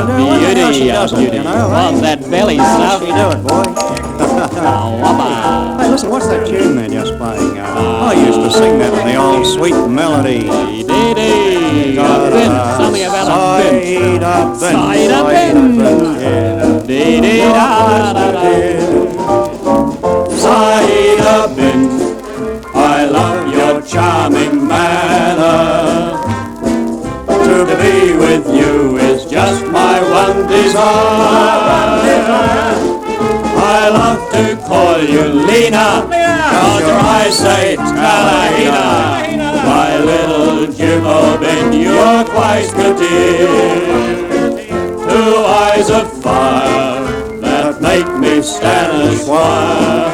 beauty, a beauty. What's that belly stuff? How's she doing, boy? Wabba. Hey, listen, what's that tune they're just playing? I used to sing that in the old sweet melody. Dee-dee. Bint. Tell me about a Bint. Saida, Bint. Dee-dee-da-da-da. Saida, Bint, I love your charming manner. To be with you is just my one desire. I love to call you Lena, cause your eyes say Talahina. My little Jimbo Bint, you're quite petite. 2 eyes of fire that make me stand and squire.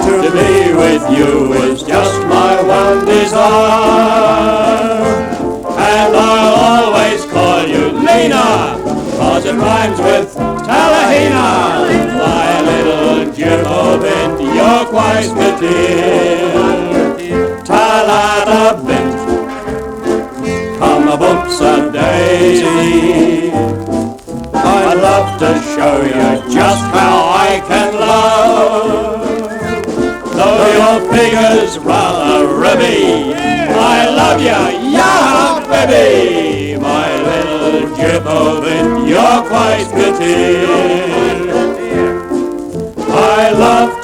To be with you is just my one desire. And I'll always call you Lena, cause it rhymes with Talahina. My little Jimbo Bint, you're quite petite. Talada Bint, come a bumps a daisy. I'd love to show you just how I can love. Though your figure's rather ribby, I love ya, yeah, baby. My little Jimbo Bint, you're quite petite. I love